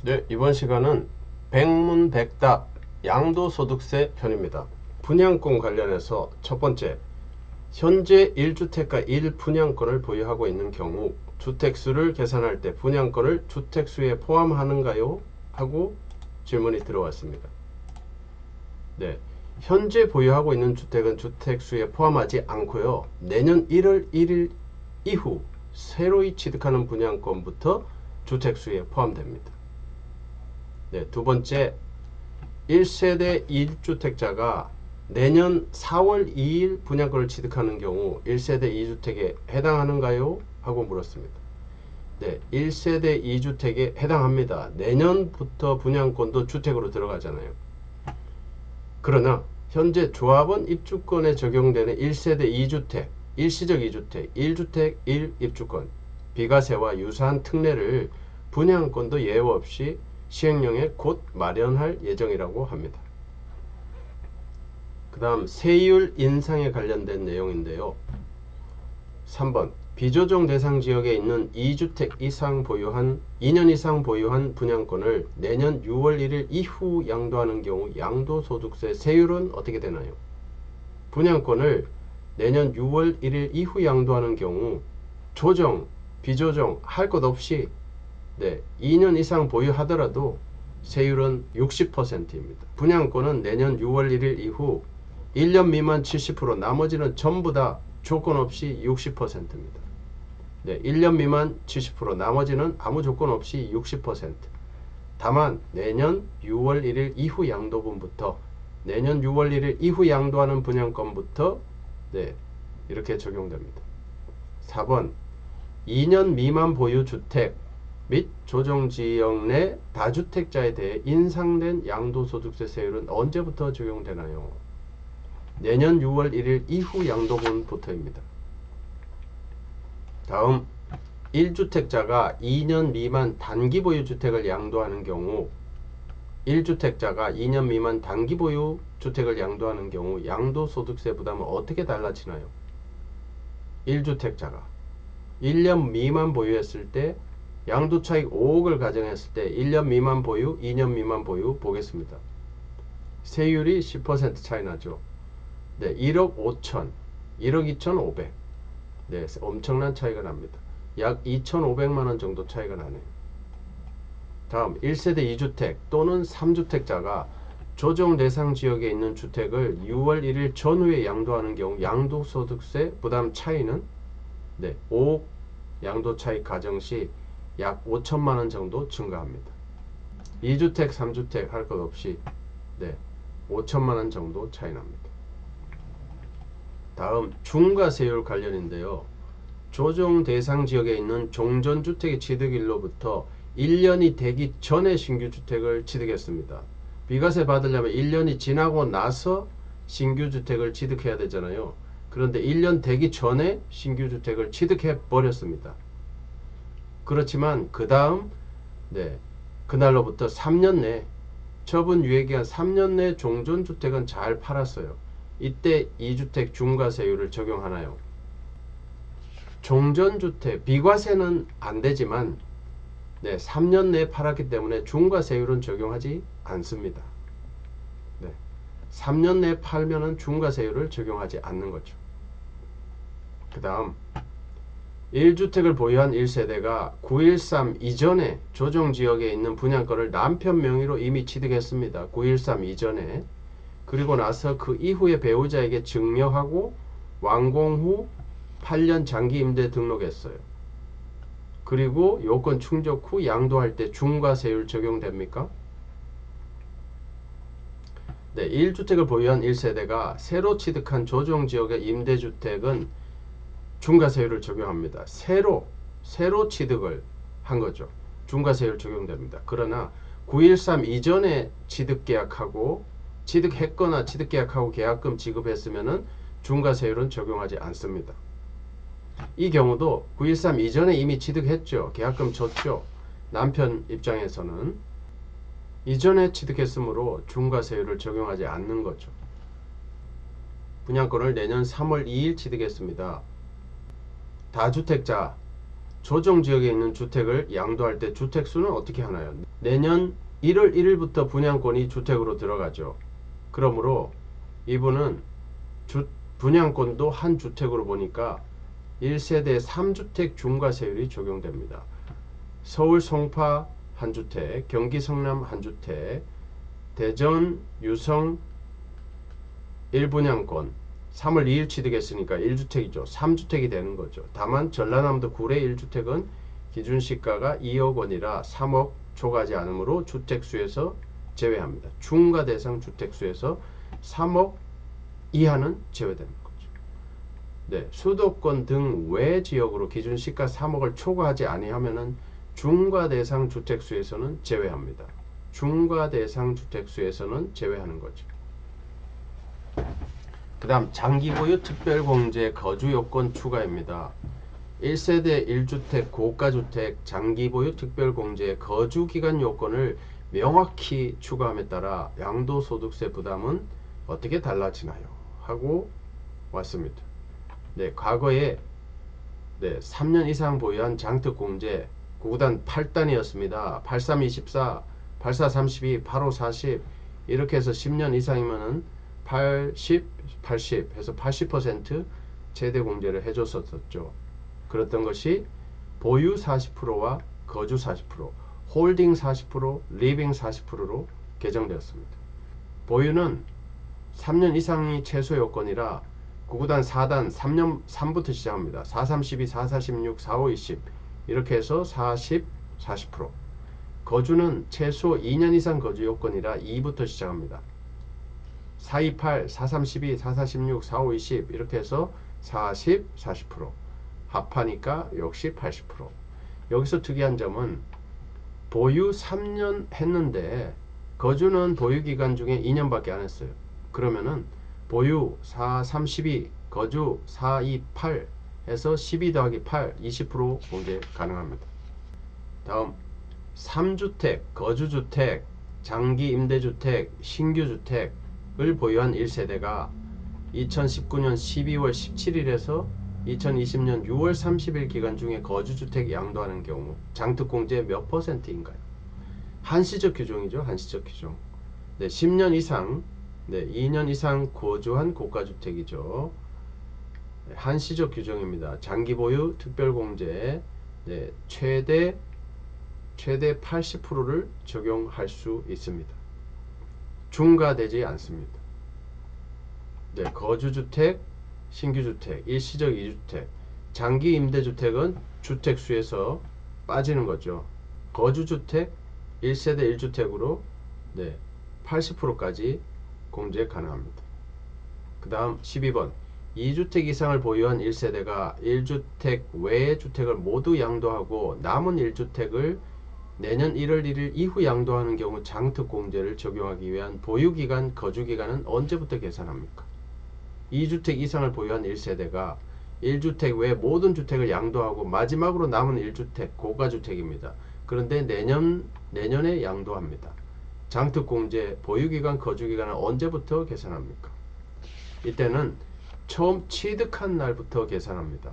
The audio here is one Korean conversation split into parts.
네, 이번 시간은 백문백답 양도소득세 편입니다. 분양권 관련해서 첫 번째, 현재 1주택가 1분양권을 보유하고 있는 경우 주택수를 계산할 때 분양권을 주택수에 포함하는가요? 하고 질문이 들어왔습니다. 네, 현재 보유하고 있는 주택은 주택수에 포함하지 않고요. 내년 1월 1일 이후 새로이 취득하는 분양권부터 주택수에 포함됩니다. 네, 두 번째, 1세대 1주택자가 내년 4월 2일 분양권을 취득하는 경우 1세대 2주택에 해당하는가요? 하고 물었습니다. 네, 1세대 2주택에 해당합니다. 내년부터 분양권도 주택으로 들어가잖아요. 그러나 현재 조합원 입주권에 적용되는 1세대 2주택, 일시적 2주택, 1주택 1입주권, 비과세와 유사한 특례를 분양권도 예외 없이 시행령에 곧 마련할 예정이라고 합니다. 그 다음 세율 인상에 관련된 내용인데요. 3번 비조정 대상 지역에 있는 2주택 이상 보유한 2년 이상 보유한 분양권을 내년 6월 1일 이후 양도하는 경우 양도소득세 세율은 어떻게 되나요? 분양권을 내년 6월 1일 이후 양도하는 경우 조정, 비조정 할 것 없이 2년 이상 보유하더라도 세율은 60%입니다. 분양권은 내년 6월 1일 이후 1년 미만 70%, 나머지는 전부 다 조건 없이 60%입니다. 1년 미만 70%, 나머지는 아무 조건 없이 60%. 다만 내년 6월 1일 이후 양도분부터 내년 6월 1일 이후 양도하는 분양권부터 이렇게 적용됩니다. 4번 2년 미만 보유 주택 및 조정지역 내 다주택자에 대해 인상된 양도소득세 세율은 언제부터 적용되나요? 내년 6월 1일 이후 양도분부터입니다. 다음 1주택자가 2년 미만 단기 보유 주택을 양도하는 경우 1주택자가 2년 미만 단기 보유 주택을 양도하는 경우 양도소득세 부담은 어떻게 달라지나요? 1주택자가 1년 미만 보유했을 때 양도차익 5억을 가정했을 때 1년 미만 보유, 2년 미만 보유 보겠습니다. 세율이 10% 차이 나죠. 1억 5천, 1억 2,500. 엄청난 차이가 납니다. 약 2,500만원 정도 차이가 나네요. 다음 1세대 2주택 또는 3주택자가 조정 대상 지역에 있는 주택을 6월 1일 전후에 양도하는 경우 양도소득세 부담 차이는 5억 양도 차익 가정 시 약 5천만원 정도 증가합니다. 2주택, 3주택 할 것 없이 5천만원 정도 차이 납니다. 다음 중과세율 관련인데요. 조정 대상 지역에 있는 종전주택의 취득일로부터 1년이 되기 전에 신규주택을 취득했습니다. 비과세 받으려면 1년이 지나고 나서 신규주택을 취득해야 되잖아요. 그런데 1년 되기 전에 신규주택을 취득해 버렸습니다. 그렇지만 그 다음 그날로부터 3년 내 처분 유예기간 3년 내 종전주택은 잘 팔았어요. 이때 2주택 중과세율을 적용하나요? 종전주택 비과세는 안되지만 3년 내에 팔았기 때문에 중과세율은 적용하지 않습니다. 3년 내에 팔면은 중과세율을 적용하지 않는 거죠. 그 다음 1주택을 보유한 1세대가 9.13 이전에 조정지역에 있는 분양권을 남편 명의로 이미 취득했습니다. 9.13 이전에. 그리고 나서 그 이후에 배우자에게 증여하고 완공 후 8년 장기 임대 등록했어요. 그리고 요건 충족 후 양도할 때 중과세율 적용됩니까? 1주택을 보유한 1세대가 새로 취득한 조정지역의 임대주택은 중과세율을 적용합니다. 새로 취득을 한 거죠. 중과세율 적용됩니다. 그러나 9.13 이전에 취득계약하고 취득했거나 취득계약하고 계약금 지급했으면 중과세율은 적용하지 않습니다. 이 경우도 9.13 이전에 이미 취득했죠. 계약금 줬죠. 남편 입장에서는 이전에 취득했으므로 중과세율을 적용하지 않는 거죠. 분양권을 내년 3월 2일 취득했습니다. 다주택자 조정지역에 있는 주택을 양도할 때 주택수는 어떻게 하나요? 내년 1월 1일부터 분양권이 주택으로 들어가죠. 그러므로 이분은 분양권도 한 주택으로 보니까 1세대 3주택 중과세율이 적용됩니다. 서울 송파 한 주택, 경기 성남 한 주택, 대전 유성 1분양권 3월 2일 취득했으니까 1주택이죠. 3주택이 되는 거죠. 다만 전라남도 구례 1주택은 기준시가가 2억 원이라 3억 초과하지 않으므로 주택수에서 제외합니다. 중과 대상 주택수에서 3억 이하는 제외되는 거죠. 네, 수도권 등 외 지역으로 기준시가 3억을 초과하지 아니하면은 중과 대상 주택수에서는 제외합니다. 중과 대상 주택수에서는 제외하는 거죠. 그 다음 장기보유 특별공제 거주요건 추가입니다. 1세대 1주택 고가주택 장기보유 특별공제 거주기간 요건을 명확히 추가함에 따라 양도소득세 부담은 어떻게 달라지나요? 하고 왔습니다. 네, 과거에 3년 이상 보유한 장특공제 구구단 8단이었습니다. 8324, 8432, 8540 이렇게 해서 10년 이상이면은 80, 80 해서 80% 최대 공제를 해줬었죠. 그랬던 것이 보유 40%와 거주 40%, 홀딩 40%, 리빙 40%로 개정되었습니다. 보유는 3년 이상이 최소 요건이라 구구단 4단 3년 3부터 시작합니다. 4312, 4416, 4520 이렇게 해서 40, 40%. 거주는 최소 2년 이상 거주 요건이라 2부터 시작합니다. 428, 4312, 4416, 4520 이렇게 해서 40, 40%. 합하니까 역시 80%. 여기서 특이한 점은 보유 3년 했는데 거주는 보유기간 중에 2년밖에 안 했어요. 그러면은 보유 4, 3, 12, 거주 4, 2, 8 해서 12 더하기 8, 20% 공제 가능합니다. 다음 3주택, 거주주택, 장기임대주택, 신규주택을 보유한 1세대가 2019년 12월 17일에서 2020년 6월 30일 기간 중에 거주주택 양도하는 경우 장특공제 몇 %인가요? 한시적 규정이죠. 한시적 규정. 네, 10년 이상, 2년 이상 거주한 고가주택이죠. 네, 한시적 규정입니다. 장기보유 특별공제 최대 80%를 적용할 수 있습니다. 중과되지 않습니다. 네, 거주주택, 신규주택, 일시적 2주택, 장기임대주택은 주택수에서 빠지는 거죠. 거주주택 1세대 1주택으로 80%까지 공제 가능합니다. 그 다음 12번 2주택 이상을 보유한 1세대가 1주택 외의 주택을 모두 양도하고 남은 1주택을 내년 1월 1일 이후 양도하는 경우 장특공제를 적용하기 위한 보유기간, 거주기간은 언제부터 계산합니까? 2주택 이상을 보유한 1세대가 1주택 외 모든 주택을 양도하고 마지막으로 남은 1주택 고가주택입니다. 그런데 내년에 양도합니다. 장특공제 보유기간, 거주기간은 언제부터 계산합니까? 이때는 처음 취득한 날부터 계산합니다.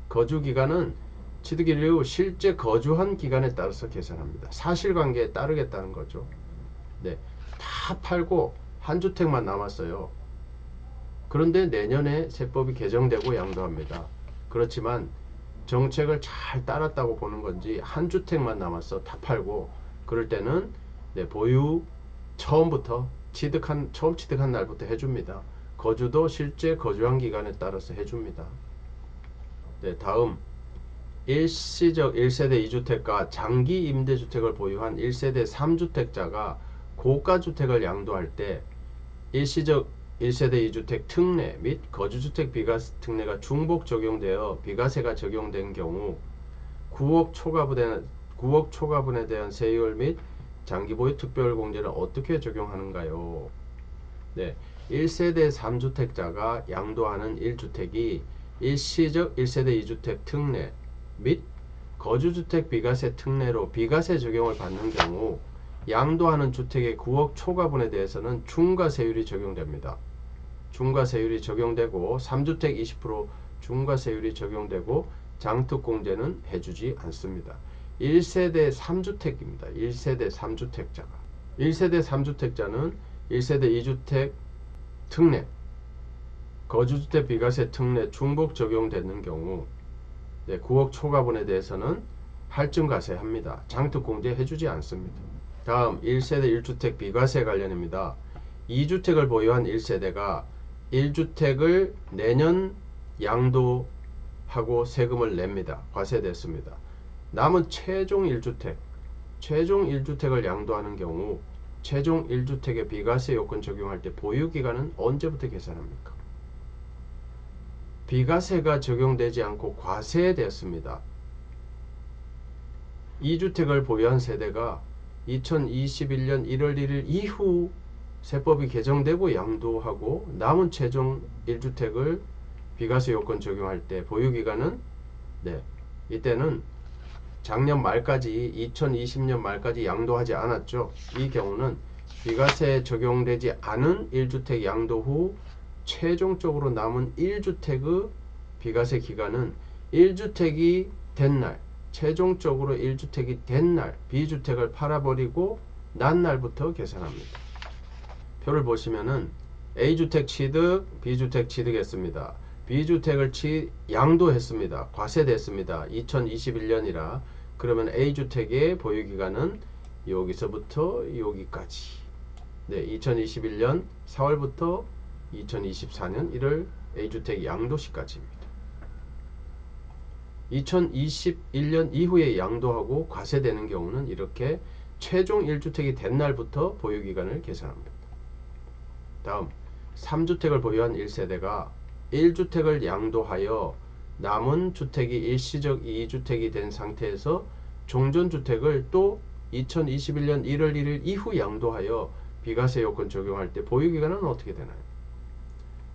거주기간은 취득 이후 실제 거주한 기간에 따라서 계산합니다. 사실관계에 따르겠다는 거죠. 네, 다 팔고 한 주택만 남았어요. 그런데 내년에 세법이 개정되고 양도합니다. 그렇지만 정책을 잘 따랐다고 보는 건지 한 주택만 남았어. 다 팔고 그럴 때는 보유 처음부터 처음 취득한 날부터 해줍니다. 거주도 실제 거주한 기간에 따라서 해줍니다. 네, 다음 일시적 1세대 2주택과 장기 임대주택을 보유한 1세대 3주택자가 고가주택을 양도할 때 일시적 1세대 2주택 특례 및 거주주택 비과세 특례가 중복 적용되어 비과세가 적용된 경우 9억 초과분에 대한 세율 및 장기보유 특별공제를 어떻게 적용하는가요? 네, 1세대 3주택자가 양도하는 1주택이 일시적 1세대 2주택 특례 및 거주주택 비과세 특례로 비과세 적용을 받는 경우 양도하는 주택의 9억 초과분에 대해서는 중과세율이 적용됩니다. 중과세율이 적용되고 3주택 20% 중과세율이 적용되고 장특공제는 해주지 않습니다. 1세대 3주택입니다. 1세대 3주택자가 1세대 3주택자는 1세대 2주택 특례, 거주주택 비과세 특례 중복 적용되는 경우 9억 초과분에 대해서는 할증과세 합니다. 장특공제 해주지 않습니다. 다음 1세대 1주택 비과세 관련입니다. 2주택을 보유한 1세대가 1주택을 내년 양도하고 세금을 냅니다. 과세됐습니다. 남은 최종 1주택을 양도하는 경우 최종 1주택의 비과세 요건 적용할 때 보유기간은 언제부터 계산합니까? 비과세가 적용되지 않고 과세되었습니다. 2주택을 보유한 세대가 2021년 1월 1일 이후 세법이 개정되고 양도하고 남은 최종 1주택을 비과세 요건 적용할 때 보유기간은 이때는 작년 말까지 2020년 말까지 양도하지 않았죠. 이 경우는 비과세 적용되지 않은 1주택 양도 후 최종적으로 남은 1주택의 비과세 기간은 1주택이 된 날, 최종적으로 1주택이 된 날, 비주택을 팔아버리고 난 날부터 계산합니다. 표를 보시면은 A주택 취득, B주택 취득했습니다. B주택을 양도했습니다. 과세됐습니다. 2021년이라 그러면 A주택의 보유기간은 여기서부터 여기까지 2021년 4월부터 2024년 1월 A주택 양도시까지입니다. 2021년 이후에 양도하고 과세되는 경우는 이렇게 최종 1주택이 된 날부터 보유기간을 계산합니다. 다음 3주택을 보유한 1세대가 1주택을 양도하여 남은 주택이 일시적 2주택이 된 상태에서 종전주택을 또 2021년 1월 1일 이후 양도하여 비과세 요건 적용할 때 보유기간은 어떻게 되나요?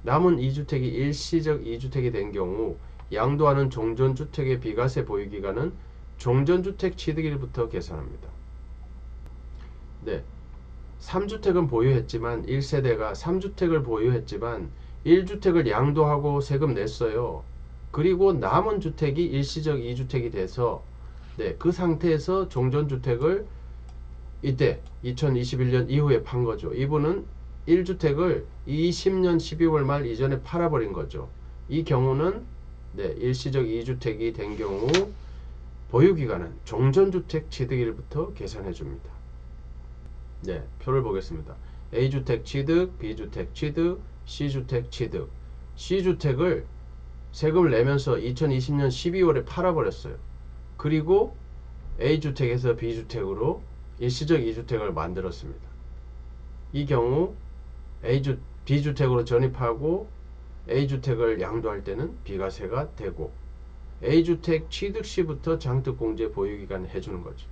남은 2주택이 일시적 2주택이 된 경우 양도하는 종전주택의 비과세 보유기간은 종전주택 취득일부터 계산합니다. 3주택은 보유했지만 1세대가 3주택을 보유했지만 1주택을 양도하고 세금 냈어요. 그리고 남은 주택이 일시적 2주택이 돼서 그 상태에서 종전주택을 이때 2021년 이후에 판 거죠. 이분은 1주택을 20년 12월 말 이전에 팔아버린 거죠. 이 경우는 일시적 2주택이 된 경우 보유기간은 종전주택 취득일부터 계산해 줍니다. 표를 보겠습니다. A주택 취득, B주택 취득, C주택 취득. C주택을 세금을 내면서 2020년 12월에 팔아버렸어요. 그리고 A주택에서 B주택으로 일시적 2주택을 만들었습니다. 이 경우 B주택으로 전입하고 A주택을 양도할 때는 비과세가 되고 A주택 취득 시부터 장특공제 보유기간 해주는 거죠.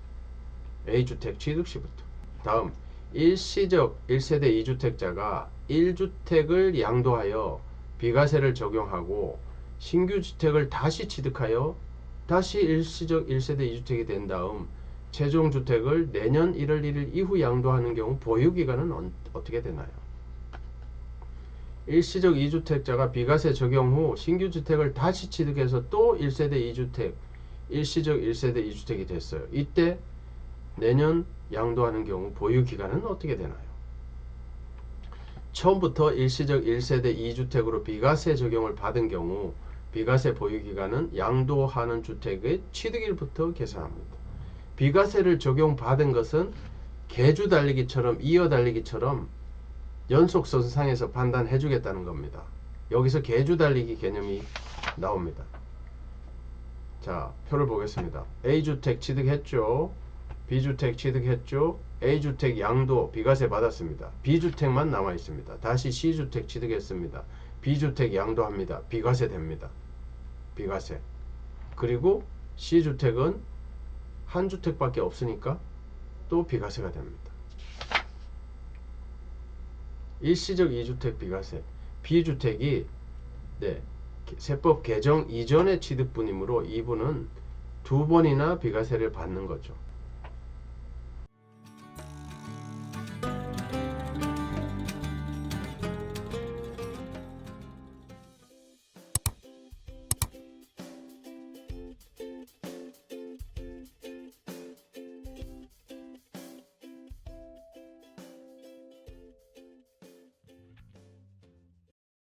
A주택 취득 시부터. 다음 일시적 1세대 2주택자가 1주택을 양도하여 비과세를 적용하고 신규 주택을 다시 취득하여 다시 일시적 1세대 2주택이 된 다음 최종 주택을 내년 1월 1일 이후 양도하는 경우 보유기간은 어떻게 되나요? 일시적 2주택자가 비과세 적용 후 신규 주택을 다시 취득해서 또 1세대 2주택, 일시적 1세대 2주택이 됐어요. 이때 내년 양도하는 경우 보유기간은 어떻게 되나요? 처음부터 일시적 1세대 2주택으로 비과세 적용을 받은 경우 비과세 보유기간은 양도하는 주택의 취득일부터 계산합니다. 비과세를 적용받은 것은 계주 달리기처럼 이어 달리기처럼 연속선상에서 판단해 주겠다는 겁니다. 여기서 계주 달리기 개념이 나옵니다. 자, 표를 보겠습니다. A주택 취득했죠. B주택 취득했죠. A주택 양도 비과세 받았습니다. B주택만 남아 있습니다. 다시 C주택 취득했습니다. B주택 양도합니다. 비과세 됩니다. 비과세. 그리고 C주택은 한 주택밖에 없으니까 또 비과세가 됩니다. 일시적 2주택 비과세. B주택이 세법 개정 이전의 취득분이므로 이분은 두 번이나 비과세를 받는 거죠.